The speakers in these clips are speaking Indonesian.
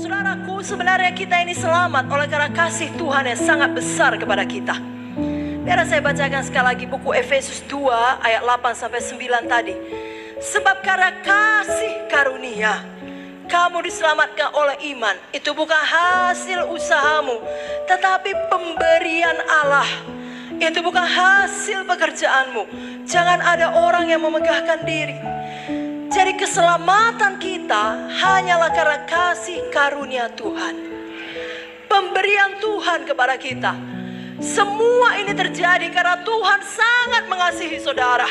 Saudaraku, sebenarnya kita ini selamat oleh karena kasih Tuhan yang sangat besar kepada kita. Biar saya bacakan sekali lagi buku Efesus 2 ayat 8-9 tadi. Sebab karena kasih karunia kamu diselamatkan oleh iman. Itu bukan hasil usahamu, tetapi pemberian Allah. Itu bukan hasil pekerjaanmu. Jangan ada orang yang memegahkan diri. Jadi keselamatan kita hanyalah karena kasih karunia Tuhan. Pemberian Tuhan kepada kita. Semua ini terjadi karena Tuhan sangat mengasihi saudara.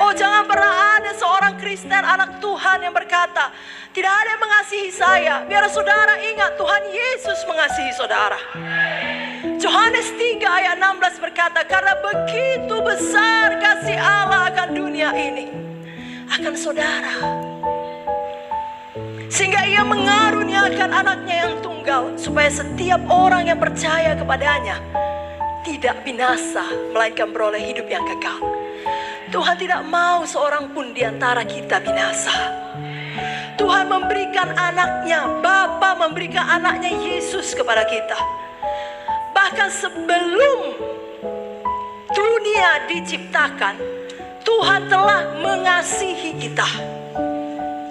Oh, jangan pernah ada seorang Kristen anak Tuhan yang berkata, tidak ada yang mengasihi saya. Biar saudara ingat Tuhan Yesus mengasihi saudara. Yohanes 3 ayat 16 berkata, karena begitu besar kasih Allah akan dunia ini, akan saudara, sehingga ia mengaruniakan anaknya yang tunggal, supaya setiap orang yang percaya kepadanya tidak binasa, melainkan beroleh hidup yang kekal. Tuhan tidak mau seorang pun di antara kita binasa. Tuhan memberikan anaknya, Bapa memberikan anaknya Yesus kepada kita. Bahkan sebelum dunia diciptakan, Tuhan telah mengasihi kita.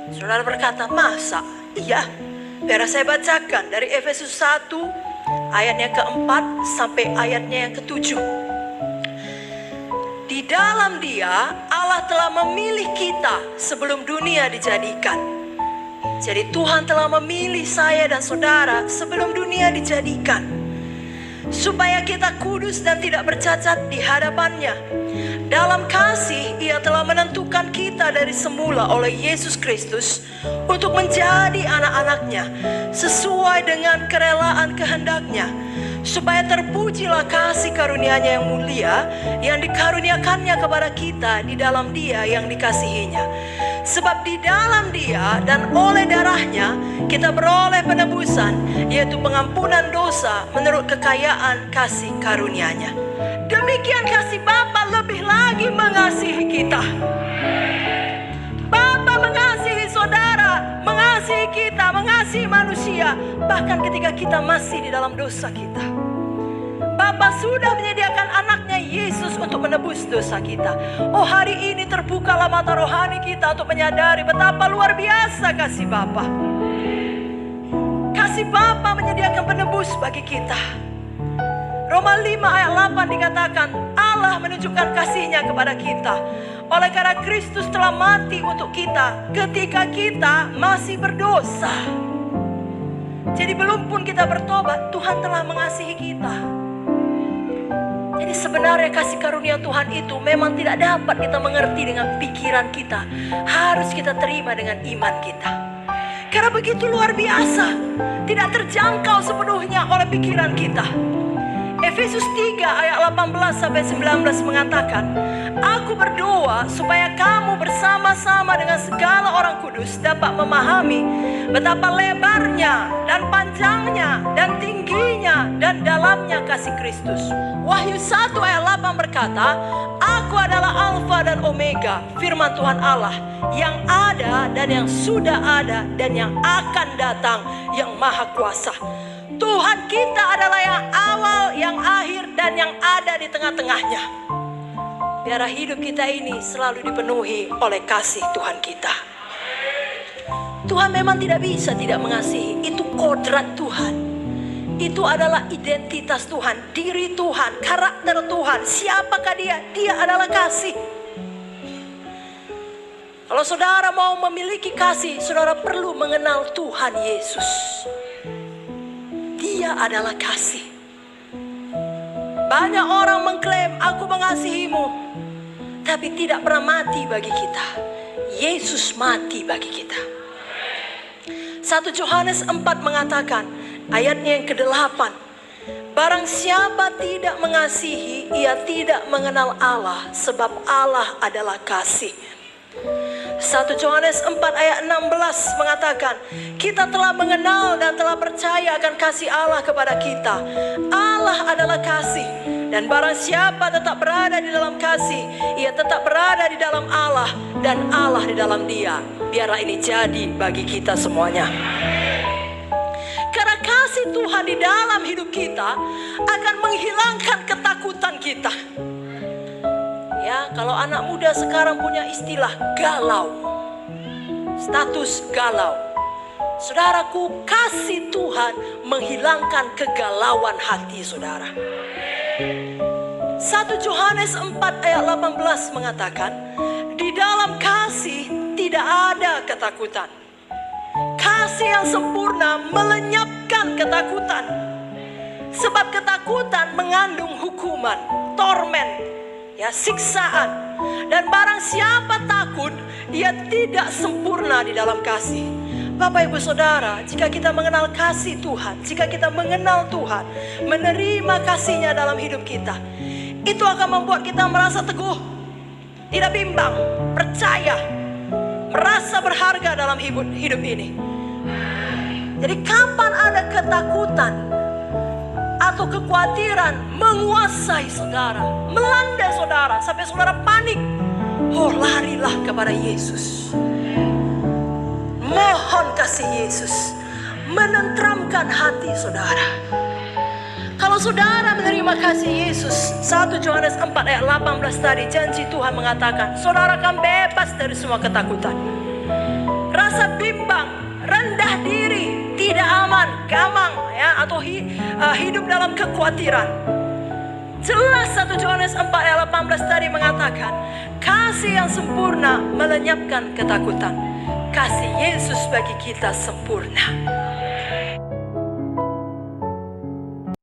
Saudara berkata, masa? Iya. Biar saya bacakan dari Efesus 1 ayatnya keempat sampai ayatnya yang ketujuh. Di dalam Dia Allah telah memilih kita sebelum dunia dijadikan. Jadi Tuhan telah memilih saya dan saudara sebelum dunia dijadikan, supaya kita kudus dan tidak bercacat di hadapannya. Dalam kasih Ia telah menentukan kita dari semula oleh Yesus Kristus untuk menjadi anak-anaknya sesuai dengan kerelaan kehendak-Nya, supaya terpujilah kasih karunia-Nya yang mulia yang dikaruniakannya kepada kita di dalam Dia yang dikasihinya. Sebab di dalam Dia dan oleh darah-Nya kita beroleh penebusan, yaitu pengampunan dosa menurut kekayaan kasih karunia-Nya. Demikian kasih Bapa lebih lagi mengasihi kita. Bapa mengasihi saudara, mengasihi kita, mengasihi manusia, bahkan ketika kita masih di dalam dosa kita. Bapa sudah menyediakan anaknya Yesus untuk menebus dosa kita. Oh, hari ini terbukalah mata rohani kita untuk menyadari betapa luar biasa kasih Bapa. Kasih Bapa menyediakan penebus bagi kita. Roma 5 ayat 8 dikatakan, Allah menunjukkan kasih-Nya kepada kita oleh karena Kristus telah mati untuk kita ketika kita masih berdosa. Jadi belum pun kita bertobat, Tuhan telah mengasihi kita. Jadi sebenarnya kasih karunia Tuhan itu memang tidak dapat kita mengerti dengan pikiran kita. Harus kita terima dengan iman kita. Karena begitu luar biasa, tidak terjangkau sepenuhnya oleh pikiran kita. Efesus 3 ayat 18-19 mengatakan, aku berdoa supaya kamu bersama-sama dengan segala orang kudus dapat memahami betapa lebarnya dan panjangnya dan tingginya dan dalamnya kasih Kristus. Wahyu 1 ayat 8 berkata, aku adalah Alfa dan Omega, firman Tuhan Allah, yang ada dan yang sudah ada dan yang akan datang, yang maha kuasa. Tuhan kita adalah yang awal, yang akhir, dan yang ada di tengah-tengahnya. Biar hidup kita ini selalu dipenuhi oleh kasih Tuhan kita. Tuhan memang tidak bisa tidak mengasihi. Itu kodrat Tuhan. Itu adalah identitas Tuhan, diri Tuhan, karakter Tuhan. Siapakah Dia? Dia adalah kasih. Kalau saudara mau memiliki kasih, saudara perlu mengenal Tuhan Yesus. Dia adalah kasih. Banyak orang mengklaim aku mengasihimu, tapi tidak pernah mati bagi kita. Yesus mati bagi kita. 1 Yohanes 4 mengatakan, ayatnya yang ke-8, barang siapa tidak mengasihi, ia tidak mengenal Allah, sebab Allah adalah kasih. 1 Yohanes 4 ayat 16 mengatakan, kita telah mengenal dan telah percaya akan kasih Allah kepada kita. Allah adalah kasih, dan barang siapa tetap berada di dalam kasih, ia tetap berada di dalam Allah dan Allah di dalam Dia. Biarlah ini jadi bagi kita semuanya. Tuhan di dalam hidup kita akan menghilangkan ketakutan kita. Ya, kalau anak muda sekarang punya istilah galau, status galau. Saudaraku, kasih Tuhan menghilangkan kegalauan hati saudara. 1 Yohanes 4 ayat 18 mengatakan, di dalam kasih tidak ada ketakutan. Kasih yang sempurna melenyapkan ketakutan. Sebab ketakutan mengandung hukuman, torment, ya, siksaan. Dan barang siapa takut, dia tidak sempurna di dalam kasih. Bapak ibu saudara, jika kita mengenal kasih Tuhan, jika kita mengenal Tuhan, menerima kasihnya dalam hidup kita, itu akan membuat kita merasa teguh, tidak bimbang, percaya, merasa berharga dalam hidup ini. Jadi kapan ada ketakutan atau kekhawatiran menguasai saudara, melanda saudara sampai saudara panik, oh larilah kepada Yesus. Mohon kasih Yesus menenteramkan hati saudara. Kalau saudara menerima kasih Yesus, 1 Yohanes 4 ayat 18 tadi, janji Tuhan mengatakan, saudara akan bebas dari semua ketakutan. Rasa bimbang, rendah diri, tidak aman, gamang, ya, atau hidup dalam kekhawatiran. Jelas 1 Yohanes 4 ayat 18 tadi mengatakan, kasih yang sempurna melenyapkan ketakutan. Kasih Yesus bagi kita sempurna.